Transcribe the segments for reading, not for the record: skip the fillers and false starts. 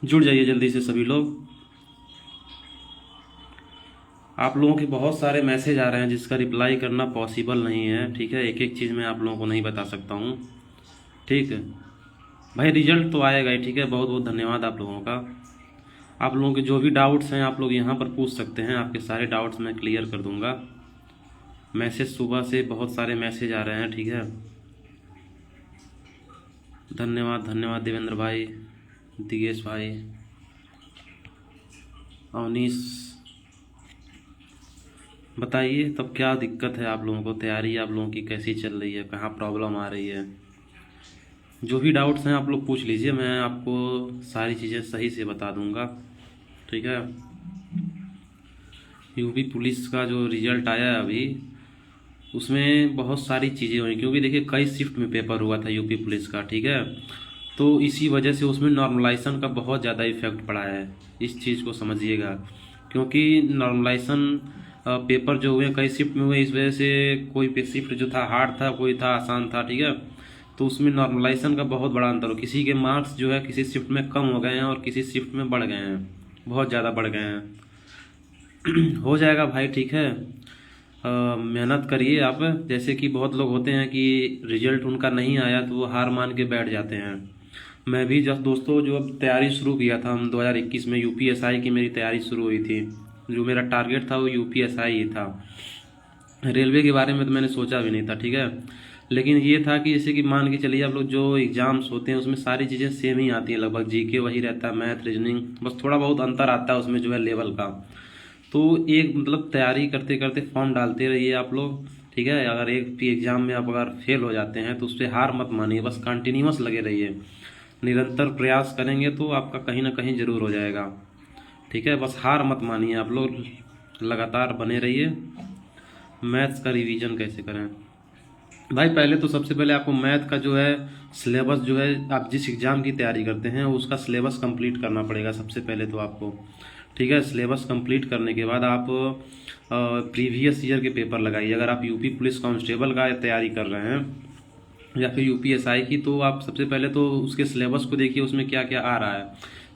जुड़ जाइए जल्दी से सभी लोग। आप लोगों के बहुत सारे मैसेज आ रहे हैं जिसका रिप्लाई करना पॉसिबल नहीं है, ठीक है। एक एक चीज़ मैं आप लोगों को नहीं बता सकता हूँ, ठीक है भाई। रिजल्ट तो आएगा ही, ठीक है। बहुत बहुत धन्यवाद आप लोगों का। आप लोगों के जो भी डाउट्स हैं आप लोग यहाँ पर पूछ सकते हैं, आपके सारे डाउट्स मैं क्लियर कर दूँगा। मैसेज सुबह से बहुत सारे मैसेज आ रहे हैं, ठीक है। धन्यवाद धन्यवाद देवेंद्र भाई, दिगेश भाई, अवनीश। बताइए तब क्या दिक्कत है आप लोगों को, तैयारी आप लोगों की कैसी चल रही है, कहाँ प्रॉब्लम आ रही है। जो भी डाउट्स हैं आप लोग पूछ लीजिए, मैं आपको सारी चीज़ें सही से बता दूंगा, ठीक है। यूपी पुलिस का जो रिजल्ट आया है अभी, उसमें बहुत सारी चीज़ें हुई, क्योंकि देखिए कई शिफ्ट में पेपर हुआ था यूपी पुलिस का, ठीक है। तो इसी वजह से उसमें नॉर्मलाइजेशन का बहुत ज़्यादा इफेक्ट पड़ा है, इस चीज़ को समझिएगा। क्योंकि नॉर्मलाइजेशन पेपर जो हुए कई शिफ्ट में हुए, इस वजह से कोई शिफ्ट जो था हार्ड था, कोई था आसान था, ठीक है। तो उसमें नॉर्मलाइजेशन का बहुत बड़ा अंतर हो, किसी के मार्क्स जो है किसी शिफ्ट में कम हो गए हैं और किसी शिफ्ट में बढ़ गए हैं, बहुत ज़्यादा बढ़ गए हैं। हो जाएगा भाई, ठीक है। मेहनत करिए आप। जैसे कि बहुत लोग होते हैं कि रिजल्ट उनका नहीं आया तो वो हार मान के बैठ जाते हैं। मैं भी जब दोस्तों जो अब तैयारी शुरू किया था, हम 2021 में यूपीएसआई की मेरी तैयारी शुरू हुई थी। जो मेरा टारगेट था वो यूपीएसआई ही था। रेलवे के बारे में तो मैंने सोचा भी नहीं था, ठीक है। लेकिन ये था कि जैसे कि मान के चलिए आप लोग जो एग्जाम्स होते हैं उसमें सारी चीज़ें सेम ही आती हैं लगभग, जीके वही रहता है, मैथ रीजनिंग बस थोड़ा बहुत अंतर आता है उसमें जो है लेवल का। तो एक मतलब तैयारी करते करते फॉर्म डालते रहिए आप लोग, ठीक है। अगर एक भी एग्जाम में आप अगर फेल हो जाते हैं तो उस पर हार मत मानिए, बस कंटिन्यूअस लगे रहिए। निरंतर प्रयास करेंगे तो आपका कहीं ना कहीं ज़रूर हो जाएगा, ठीक है। बस हार मत मानिए आप लोग, लगातार बने रहिए। मैथ्स का रिवीजन कैसे करें भाई? पहले तो सबसे पहले आपको मैथ का जो है सिलेबस जो है, आप जिस एग्ज़ाम की तैयारी करते हैं उसका सिलेबस कंप्लीट करना पड़ेगा सबसे पहले तो आपको, ठीक है। सिलेबस कंप्लीट करने के बाद आप प्रीवियस ईयर के पेपर लगाइए। अगर आप यूपी पुलिस कांस्टेबल का तैयारी कर रहे हैं या फिर यूपीएसआई की, तो आप सबसे पहले तो उसके सिलेबस को देखिए, उसमें क्या क्या आ रहा है।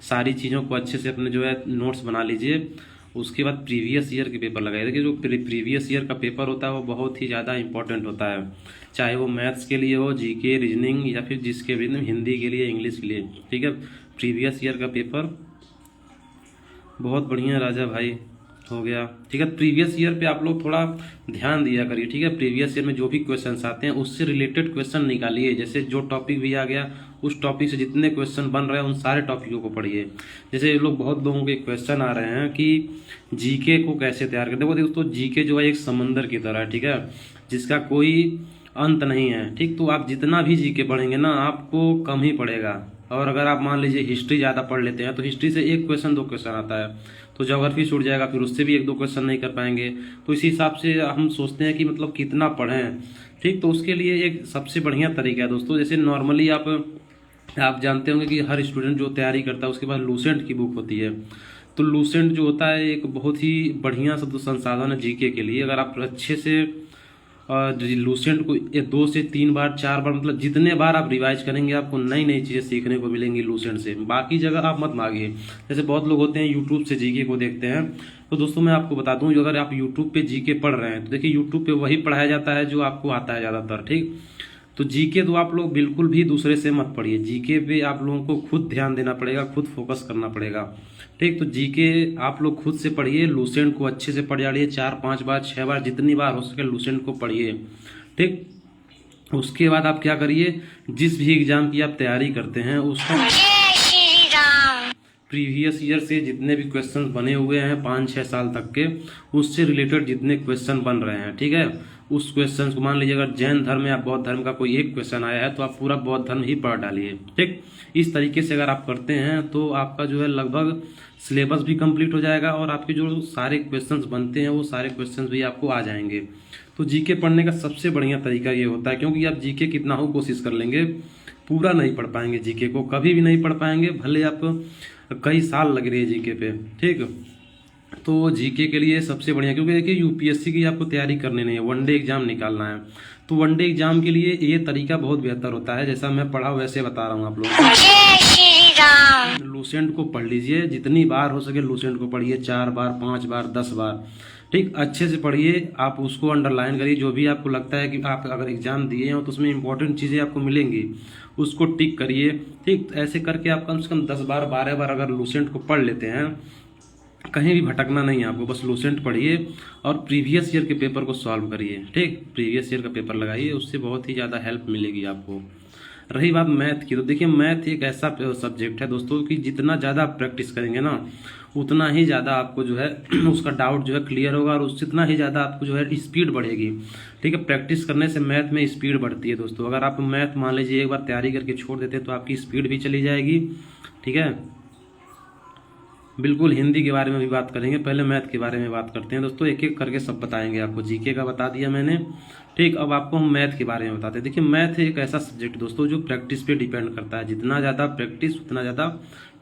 सारी चीज़ों को अच्छे से अपने जो है नोट्स बना लीजिए। उसके बाद प्रीवियस ईयर के पेपर लगाइए। देखिए जो प्रीवियस ईयर का पेपर होता है वो बहुत ही ज़्यादा इंपॉर्टेंट होता है, चाहे वो मैथ्स के लिए हो, जीके, रीजनिंग या फिर जिसके भी, हिंदी के लिए, इंग्लिश के लिए, ठीक है। प्रीवियस ईयर का पेपर बहुत बढ़िया राजा भाई हो गया, ठीक है। प्रीवियस ईयर पे आप लोग थोड़ा ध्यान दिया करिए, ठीक है। प्रीवियस ईयर में जो भी क्वेश्चंस आते हैं उससे रिलेटेड क्वेश्चन निकालिए। जैसे जो टॉपिक भी आ गया उस टॉपिक से जितने क्वेश्चन बन रहे हैं उन सारे टॉपिकों को पढ़िए। जैसे लोग बहुत लोगों के क्वेश्चन आ रहे हैं कि जीके को कैसे तैयार करते हैं। देखो दोस्तों, जीके जो है एक समंदर की तरह है, ठीक है, जिसका कोई अंत नहीं है, ठीक। तो आप जितना भी जीके पढ़ेंगे ना आपको कम ही पड़ेगा। और अगर आप मान लीजिए हिस्ट्री ज़्यादा पढ़ लेते हैं तो हिस्ट्री से एक क्वेश्चन दो क्वेश्चन आता है, तो ज्योग्राफी छूट जाएगा, फिर उससे भी एक दो क्वेश्चन नहीं कर पाएंगे। तो इसी हिसाब से हम सोचते हैं कि मतलब कितना पढ़ें, ठीक। तो उसके लिए एक सबसे बढ़िया तरीका है दोस्तों, जैसे नॉर्मली आप जानते होंगे कि हर स्टूडेंट जो तैयारी करता है उसके पास लूसेंट की बुक होती है। तो लूसेंट जो होता है एक बहुत ही बढ़िया संसाधन है जीके के लिए। अगर आप अच्छे से लूसेंट को 2 से 3 बार 4 बार, मतलब जितने बार आप रिवाइज करेंगे आपको नई नई चीज़ें सीखने को मिलेंगी लूसेंट से। बाकी जगह आप मत मांगिए। जैसे बहुत लोग होते हैं यूट्यूब से जीके को देखते हैं, तो दोस्तों मैं आपको बता दूं, जो अगर आप यूट्यूब पे जीके पढ़ रहे हैं तो देखिए यूट्यूब पे वही पढ़ाया जाता है जो आपको आता है ज़्यादातर, ठीक। तो जीके तो आप लोग बिल्कुल भी दूसरे से मत पढ़िए। जीके पे आप लोगों को खुद ध्यान देना पड़ेगा, खुद फोकस करना पड़ेगा, ठीक। तो जीके आप लोग खुद से पढ़िए, लूसेंट को अच्छे से पढ़ जाइए, 4-5 बार 6 बार जितनी बार हो सके लूसेंट को पढ़िए, ठीक। उसके बाद आप क्या करिए, जिस भी एग्जाम की आप तैयारी करते हैं उसका प्रीवियस ईयर से जितने भी क्वेश्चंस बने हुए हैं 5-6 साल तक के, उससे रिलेटेड जितने क्वेश्चन बन रहे हैं, ठीक है, उस क्वेश्चन को मान लीजिए अगर जैन धर्म या बौद्ध धर्म का कोई एक क्वेश्चन आया है तो आप पूरा बौद्ध धर्म ही पढ़ डालिए, ठीक। इस तरीके से अगर आप करते हैं तो आपका जो है लगभग सिलेबस भी कंप्लीट हो जाएगा और आपके जो सारे क्वेश्चंस बनते हैं वो सारे क्वेश्चंस भी आपको आ जाएंगे। तो जीके पढ़ने का सबसे बढ़िया तरीका ये होता है, क्योंकि आप जीके कितना हो कोशिश कर लेंगे पूरा नहीं पढ़ पाएंगे, जीके को कभी भी नहीं पढ़ पाएंगे, भले आप कई साल लग रही है जीके पे, ठीक। तो जीके के लिए सबसे बढ़िया, क्योंकि देखिए यूपीएससी की आपको तैयारी करनी नहीं है, वनडे एग्जाम निकालना है। तो वनडे एग्जाम के लिए ये तरीका बहुत बेहतर होता है, जैसा मैं पढ़ा वैसे बता रहा हूँ आप लोगों को। लूसेंट को पढ़ लीजिए, जितनी बार हो सके लूसेंट को पढ़िए, 4 बार 5 बार 10 बार, ठीक, अच्छे से पढ़िए। आप उसको अंडरलाइन करिए, जो भी आपको लगता है कि आप अगर एग्जाम दिए हो तो उसमें इंपॉर्टेंट चीज़ें आपको मिलेंगी, उसको टिक करिए, ठीक। ऐसे करके आप कम से कम 10 बार 12 बार अगर लूसेंट को पढ़ लेते हैं, कहीं भी भटकना नहीं है आपको, बस लूसेंट पढ़िए और प्रीवियस ईयर के पेपर को सॉल्व करिए, ठीक। प्रीवियस ईयर का पेपर लगाइए, उससे बहुत ही ज़्यादा हेल्प मिलेगी आपको। रही बात मैथ की, तो देखिए मैथ एक ऐसा सब्जेक्ट है दोस्तों कि जितना ज़्यादा आप प्रैक्टिस करेंगे ना, उतना ही ज़्यादा आपको जो है उसका डाउट जो है क्लियर होगा, और उससे उतना ही ज़्यादा आपको जो है स्पीड बढ़ेगी, ठीक है। प्रैक्टिस करने से मैथ में स्पीड बढ़ती है दोस्तों। अगर आप मैथ मान लीजिए एक बार तैयारी करके छोड़ देते हैं तो आपकी स्पीड भी चली जाएगी, ठीक है। बिल्कुल हिंदी के बारे में भी बात करेंगे, पहले मैथ के बारे में बात करते हैं दोस्तों, एक एक करके सब बताएंगे आपको। जीके का बता दिया मैंने, ठीक। अब आपको हम मैथ के बारे में बताते हैं। देखिए मैथ एक ऐसा सब्जेक्ट दोस्तों जो प्रैक्टिस पे डिपेंड करता है, जितना ज़्यादा प्रैक्टिस उतना ज़्यादा,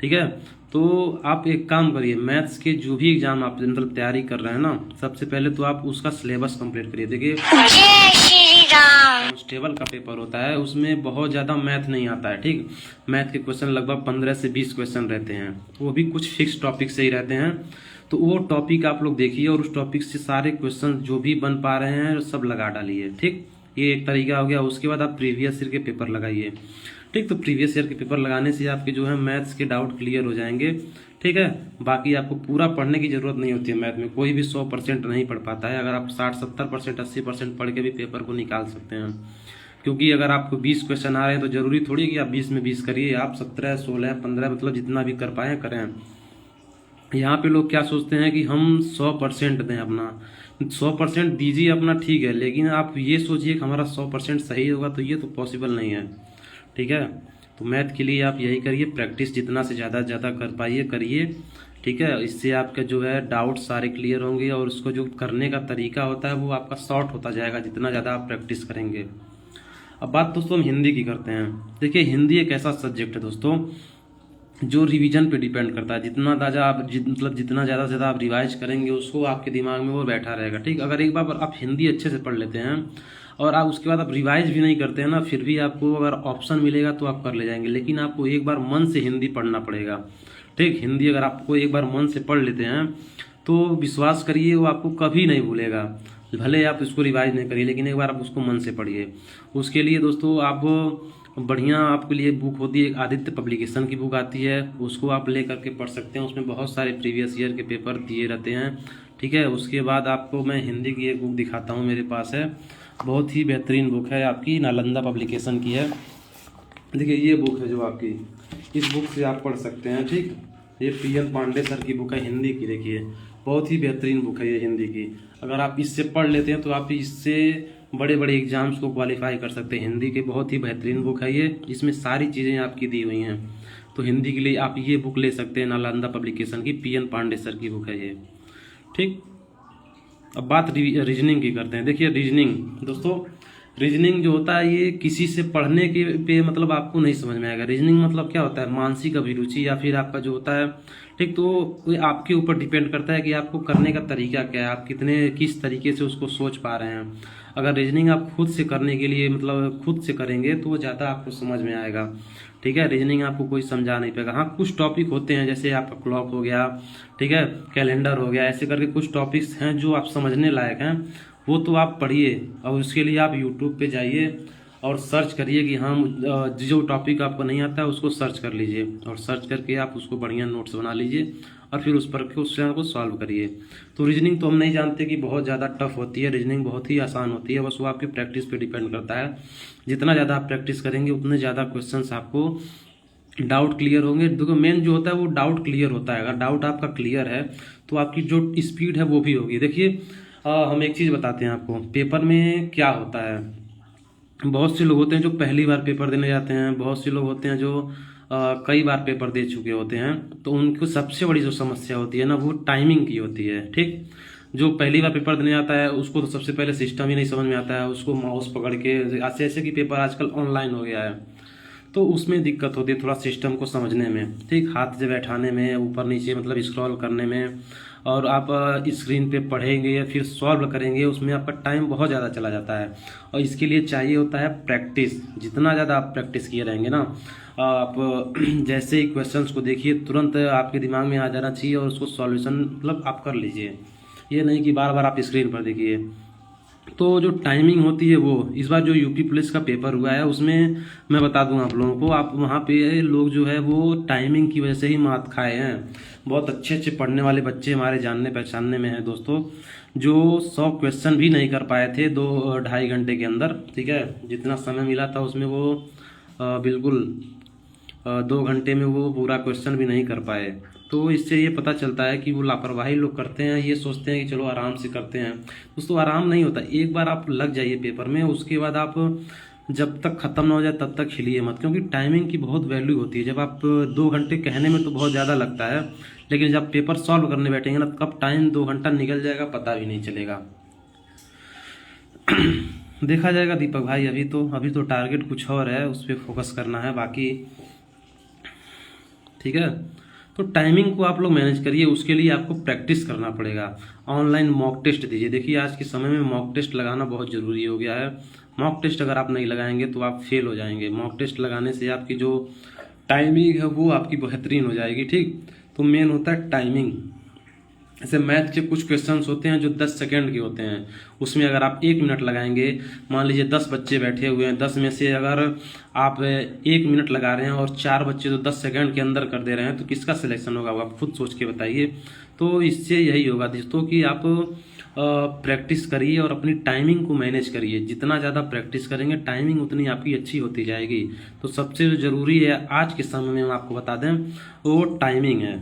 ठीक है। तो आप एक काम करिए, मैथ्स के जो भी एग्जाम आप मतलब तैयारी कर रहे हैं ना, सबसे पहले तो आप उसका सिलेबस कंप्लीट करिए। देखिए कांस्टेबल का पेपर होता है, उसमें बहुत ज़्यादा मैथ नहीं आता है, ठीक। मैथ के क्वेश्चन लगभग 15 से 20 क्वेश्चन रहते हैं, वो भी कुछ फिक्स टॉपिक से ही रहते हैं। तो वो टॉपिक आप लोग देखिए और उस टॉपिक से सारे क्वेश्चन जो भी बन पा रहे हैं सब लगा डालिए, ठीक। ये एक तरीका हो गया। उसके बाद आप प्रीवियस ईयर के पेपर लगाइए, ठीक। तो प्रीवियस ईयर के पेपर लगाने से आपके जो है मैथ्स के डाउट क्लियर हो जाएंगे, ठीक है। बाकी आपको पूरा पढ़ने की जरूरत नहीं होती है मैथ में, कोई भी 100% नहीं पढ़ पाता है। अगर आप 60-70% 80% पढ़ के भी पेपर को निकाल सकते हैं, क्योंकि अगर आपको 20 क्वेश्चन आ रहे हैं तो जरूरी थोड़ी कि आप 20 में 20 करिए, आप 17 16 15 मतलब जितना भी कर पाए करें। यहाँ पे लोग क्या सोचते हैं कि हम 100% दें अपना, 100% दीजिए अपना, ठीक है, लेकिन आप ये सोचिए कि हमारा 100% सही होगा, तो ये तो पॉसिबल नहीं है, ठीक है। तो मैथ के लिए आप यही करिए, प्रैक्टिस जितना से ज़्यादा कर पाइए करिए, ठीक है। इससे आपका जो है डाउट सारे क्लियर होंगे, और उसको जो करने का तरीका होता है वो आपका शॉर्ट होता जाएगा जितना ज़्यादा आप प्रैक्टिस करेंगे। अब बात दोस्तों हम हिंदी की करते हैं। देखिए हिंदी एक ऐसा सब्जेक्ट है दोस्तों जो रिवीजन पे डिपेंड करता है। जितना ज़्यादा आप मतलब जितना ज़्यादा से ज़्यादा आप रिवाइज करेंगे उसको आपके दिमाग में वो बैठा रहेगा, ठीक। अगर एक बार आप हिंदी अच्छे से पढ़ लेते हैं और आप उसके बाद आप रिवाइज भी नहीं करते हैं ना, फिर भी आपको अगर ऑप्शन मिलेगा तो आप कर ले जाएंगे, लेकिन आपको एक बार मन से हिंदी पढ़ना पड़ेगा, ठीक। हिंदी अगर आपको एक बार मन से पढ़ लेते हैं तो विश्वास करिए वो आपको कभी नहीं भूलेगा, भले आप इसको रिवाइज नहीं करिए, लेकिन एक बार आप उसको मन से पढ़िए। उसके लिए दोस्तों आप बढ़िया आपके लिए बुक होती है, आदित्य पब्लिकेशन की बुक आती है, उसको आप ले करके पढ़ सकते हैं। उसमें बहुत सारे प्रीवियस ईयर के पेपर दिए रहते हैं, ठीक है। उसके बाद आपको मैं हिंदी की एक बुक दिखाता हूँ, मेरे पास है, बहुत ही बेहतरीन बुक है, आपकी नालंदा पब्लिकेशन की है। देखिए ये बुक है जो आपकी, इस बुक से आप पढ़ सकते हैं, ठीक। ये PN पांडे सर की बुक है हिंदी की, देखिए बहुत ही बेहतरीन बुक है ये हिंदी की। अगर आप इससे पढ़ लेते हैं तो आप इससे बड़े बड़े एग्जाम्स को क्वालिफाई कर सकते हैं। हिंदी की बहुत ही बेहतरीन बुक है ये, इसमें सारी चीज़ें आपकी दी हुई हैं। तो हिंदी के लिए आप ये बुक ले सकते हैं, नालंदा पब्लिकेशन की PN पांडे सर की बुक है ये, ठीक। अब बात रीजनिंग की करते हैं। देखिए रीजनिंग दोस्तों, रीजनिंग जो होता है ये किसी से पढ़ने के पे मतलब आपको नहीं समझ में आएगा। रीजनिंग मतलब क्या होता है, मानसिक अभिरुचि या फिर आपका जो होता है, ठीक। तो ये आपके ऊपर डिपेंड करता है कि आपको करने का तरीका क्या है, आप किस तरीके से उसको सोच पा रहे हैं। अगर रीजनिंग आप खुद से करने के लिए मतलब खुद से करेंगे तो वो ज़्यादा आपको समझ में आएगा, ठीक है। रीजनिंग आपको कोई समझा नहीं पाएगा। हाँ कुछ टॉपिक होते हैं जैसे आपका क्लॉक हो गया, ठीक है, कैलेंडर हो गया, ऐसे करके कुछ टॉपिक्स हैं जो आप समझने लायक हैं, वो तो आप पढ़िए। और उसके लिए आप यूट्यूब पे जाइए और सर्च करिए कि हाँ जो टॉपिक आपको नहीं आता है उसको सर्च कर लीजिए, और सर्च करके आप उसको बढ़िया नोट्स बना लीजिए और फिर उस पर क्वेश्चन को सॉल्व करिए। तो रीजनिंग तो हम नहीं जानते कि बहुत ज़्यादा टफ होती है, रीजनिंग बहुत ही आसान होती है, बस वो आपकी प्रैक्टिस पे डिपेंड करता है। जितना ज़्यादा आप प्रैक्टिस करेंगे उतने ज़्यादा क्वेश्चंस आपको डाउट क्लियर होंगे। देखो मेन जो होता है वो डाउट क्लियर होता है। अगर डाउट आपका क्लियर है तो आपकी जो स्पीड है वो भी होगी। देखिए हम एक चीज़ बताते हैं आपको, पेपर में क्या होता है, बहुत से लोग होते हैं जो पहली बार पेपर देने जाते हैं, बहुत से लोग होते हैं जो कई बार पेपर दे चुके होते हैं। तो उनको सबसे बड़ी जो समस्या होती है ना वो टाइमिंग की होती है, ठीक। जो पहली बार पेपर देने आता है उसको तो सबसे पहले सिस्टम ही नहीं समझ में आता है, उसको माउस पकड़ के, ऐसे ऐसे कि पेपर आजकल ऑनलाइन हो गया है तो उसमें दिक्कत होती है थोड़ा सिस्टम को समझने में, ठीक। हाथ से बैठाने में, ऊपर नीचे मतलब स्क्रॉल करने में, और आप स्क्रीन पे पढ़ेंगे या फिर सॉल्व करेंगे, उसमें आपका टाइम बहुत ज़्यादा चला जाता है। और इसके लिए चाहिए होता है प्रैक्टिस। जितना ज़्यादा आप प्रैक्टिस किए रहेंगे ना, आप जैसे ही क्वेश्चंस को देखिए तुरंत आपके दिमाग में आ जाना चाहिए और उसको सॉल्यूशन मतलब आप कर लीजिए। ये नहीं कि बार बार आप स्क्रीन पर देखिए। तो जो टाइमिंग होती है वो, इस बार जो यूपी पुलिस का पेपर हुआ है उसमें मैं बता दूं आप लोगों को, आप वहाँ पे लोग जो है वो टाइमिंग की वजह से ही मात खाए हैं। बहुत अच्छे अच्छे पढ़ने वाले बच्चे हमारे जानने पहचानने में हैं दोस्तों, जो 100 क्वेश्चन भी नहीं कर पाए थे 2-2.5 घंटे के अंदर। ठीक है, जितना समय मिला था उसमें वो बिल्कुल 2 घंटे में वो पूरा क्वेश्चन भी नहीं कर पाए। तो इससे ये पता चलता है कि वो लापरवाही लोग करते हैं, ये सोचते हैं कि चलो आराम से करते हैं। दोस्तों आराम नहीं होता, एक बार आप लग जाइए पेपर में, उसके बाद आप जब तक ख़त्म ना हो जाए तब तक हिलिए मत, क्योंकि टाइमिंग की बहुत वैल्यू होती है। जब आप 2 घंटे कहने में तो बहुत ज़्यादा लगता है, लेकिन जब पेपर सॉल्व करने बैठेंगे ना, कब टाइम 2 घंटा निकल जाएगा पता भी नहीं चलेगा। देखा जाएगा दीपक भाई, अभी तो टारगेट कुछ और है, उस पर फोकस करना है बाकी। ठीक है, तो टाइमिंग को आप लोग मैनेज करिए, उसके लिए आपको प्रैक्टिस करना पड़ेगा। ऑनलाइन मॉक टेस्ट दीजिए। देखिए आज के समय में मॉक टेस्ट लगाना बहुत ज़रूरी हो गया है। मॉक टेस्ट अगर आप नहीं लगाएंगे तो आप फेल हो जाएंगे। मॉक टेस्ट लगाने से आपकी जो टाइमिंग है वो आपकी बेहतरीन हो जाएगी। ठीक, तो मेन होता है टाइमिंग। ऐसे मैथ के कुछ क्वेश्चंस होते हैं जो 10 सेकंड के होते हैं, उसमें अगर आप 1 मिनट लगाएंगे, मान लीजिए 10 बच्चे बैठे हुए हैं, 10 में से अगर आप 1 मिनट लगा रहे हैं और 4 बच्चे तो 10 सेकंड के अंदर कर दे रहे हैं, तो किसका सिलेक्शन होगा वो आप खुद सोच के बताइए। तो इससे यही होगा दोस्तों कि आप प्रैक्टिस करिए और अपनी टाइमिंग को मैनेज करिए। जितना ज़्यादा प्रैक्टिस करेंगे टाइमिंग उतनी आपकी अच्छी होती जाएगी। तो सबसे ज़रूरी है आज के समय में हम आपको बता दें वो टाइमिंग है।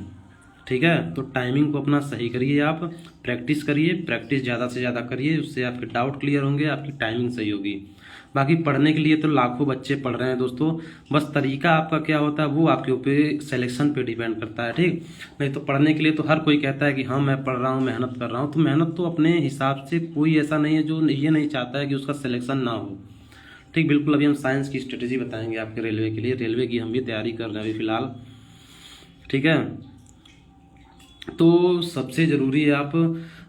ठीक है, तो टाइमिंग को अपना सही करिए, आप प्रैक्टिस करिए, प्रैक्टिस ज़्यादा से ज़्यादा करिए, उससे आपके डाउट क्लियर होंगे, आपकी टाइमिंग सही होगी। बाकी पढ़ने के लिए तो लाखों बच्चे पढ़ रहे हैं दोस्तों, बस तरीका आपका क्या होता है वो आपके ऊपर सिलेक्शन पे डिपेंड करता है। ठीक, नहीं तो पढ़ने के लिए तो हर कोई कहता है कि हाँ मैं पढ़ रहा हूँ, मेहनत कर रहा हूँ। तो मेहनत तो अपने हिसाब से, कोई ऐसा नहीं है जो ये नहीं चाहता है कि उसका सिलेक्शन ना हो। ठीक, बिल्कुल। अभी हम साइंस की स्ट्रेटेजी बताएंगे आपके रेलवे के लिए। रेलवे की हम भी तैयारी कर रहे हैं अभी फिलहाल। ठीक है, तो सबसे ज़रूरी है आप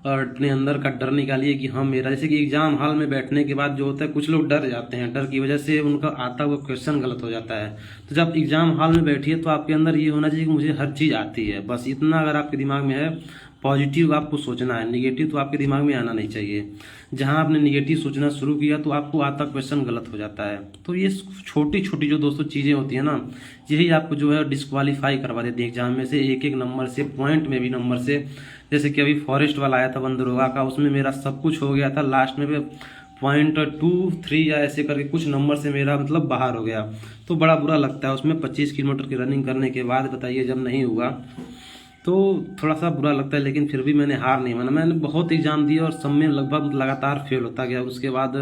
अपने अंदर का डर निकालिए कि हाँ मेरा, जैसे कि एग्जाम हॉल में बैठने के बाद जो होता है कुछ लोग डर जाते हैं, डर की वजह से उनका आता हुआ क्वेश्चन गलत हो जाता है। तो जब एग्जाम हॉल में बैठिए तो आपके अंदर ये होना चाहिए कि मुझे हर चीज़ आती है, बस इतना अगर आपके दिमाग में है। पॉजिटिव आपको सोचना है, निगेटिव तो आपके दिमाग में आना नहीं चाहिए। जहां आपने निगेटिव सोचना शुरू किया तो आपको आता क्वेश्चन गलत हो जाता है। तो ये छोटी छोटी जो दोस्तों चीज़ें होती है ना, यही आपको जो है डिस्क्वालीफाई करवा देती है एग्जाम में से, एक एक नंबर से, पॉइंट में भी नंबर से। जैसे कि अभी फॉरेस्ट वाला आया था बंदरोगा का, उसमें मेरा सब कुछ हो गया था, लास्ट में 0.23 या ऐसे करके कुछ नंबर से मेरा मतलब बाहर हो गया। तो बड़ा बुरा लगता है, उसमें 25 किलोमीटर की रनिंग करने के बाद बताइए जब नहीं हुआ तो थोड़ा सा बुरा लगता है। लेकिन फिर भी मैंने हार नहीं माना, मैंने बहुत एग्जाम दिए और सब में लगभग लगातार फेल होता गया। उसके बाद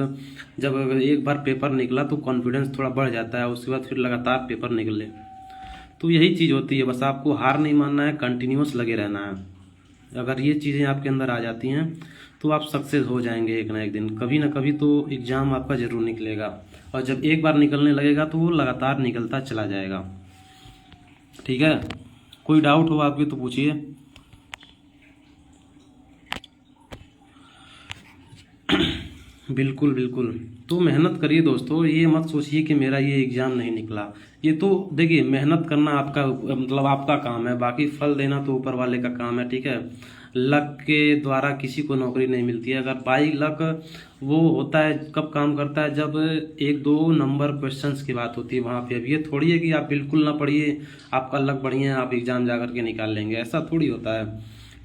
जब एक बार पेपर निकला तो कॉन्फिडेंस थोड़ा बढ़ जाता है, उसके बाद फिर लगातार पेपर निकले। तो यही चीज़ होती है, बस आपको हार नहीं मानना है, कंटिन्यूस लगे रहना है। अगर ये चीज़ें आपके अंदर आ जाती हैं तो आप सक्सेस हो जाएंगे एक ना एक दिन, कभी ना कभी तो एग्ज़ाम आपका ज़रूर निकलेगा। और जब एक बार निकलने लगेगा तो वो लगातार निकलता चला जाएगा। ठीक है, कोई डाउट हो आपके तो पूछिए। बिल्कुल बिल्कुल, तो मेहनत करिए दोस्तों, ये मत सोचिए कि मेरा ये एग्ज़ाम नहीं निकला। ये तो देखिए मेहनत करना आपका मतलब आपका काम है, बाकी फल देना तो ऊपर वाले का काम है। ठीक है, लक के द्वारा किसी को नौकरी नहीं मिलती है। अगर बाई लक वो होता है कब काम करता है, जब 1-2 नंबर क्वेश्चंस की बात होती है वहाँ पे। अब ये थोड़ी है कि आप बिल्कुल ना पढ़िए, आपका लक बढ़िया है, आप एग्ज़ाम जा करके निकाल लेंगे, ऐसा थोड़ी होता है।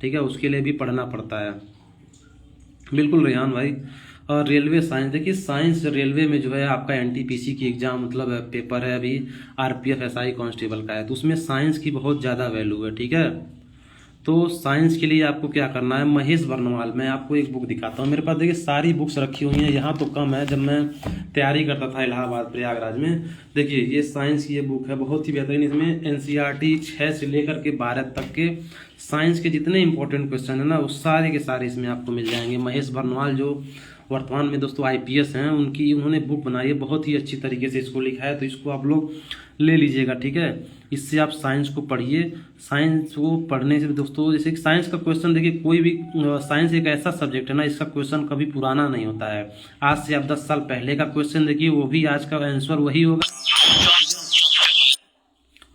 ठीक है, उसके लिए भी पढ़ना पड़ता है। बिल्कुल रेहान भाई। और रेलवे साइंस, देखिए साइंस रेलवे में जो है आपका एनटीपीसी की एग्ज़ाम मतलब पेपर है अभी, आरपीएफ एसआई कांस्टेबल का है, तो उसमें साइंस की बहुत ज़्यादा वैल्यू है। ठीक है, तो साइंस के लिए आपको क्या करना है, महेश बर्नवाल, मैं आपको एक बुक दिखाता हूँ। मेरे पास देखिए सारी बुक्स रखी हुई हैं, यहाँ तो कम है, जब मैं तैयारी करता था इलाहाबाद प्रयागराज में। देखिए ये साइंस की ये बुक है, बहुत ही बेहतरीन। इसमें एनसीईआरटी 6 से लेकर के 12 तक के साइंस के जितने इंपॉर्टेंट क्वेश्चन है ना वो सारे के सारे इसमें आपको मिल जाएंगे। महेश बर्नवाल जो वर्तमान में दोस्तों आईपीएस हैं, उन्होंने बुक बनाई है, बहुत ही अच्छी तरीके से इसको लिखा है, तो इसको आप लोग ले लीजिएगा, ठीक है। इससे आप साइंस को पढ़िए। साइंस को पढ़ने से दोस्तों, जैसे कि साइंस का क्वेश्चन देखिए, कोई भी साइंस एक ऐसा सब्जेक्ट है ना, इसका क्वेश्चन कभी पुराना नहीं होता है। आज से आप 10 साल पहले का क्वेश्चन देखिए, वो भी आज का आंसर वही होगा।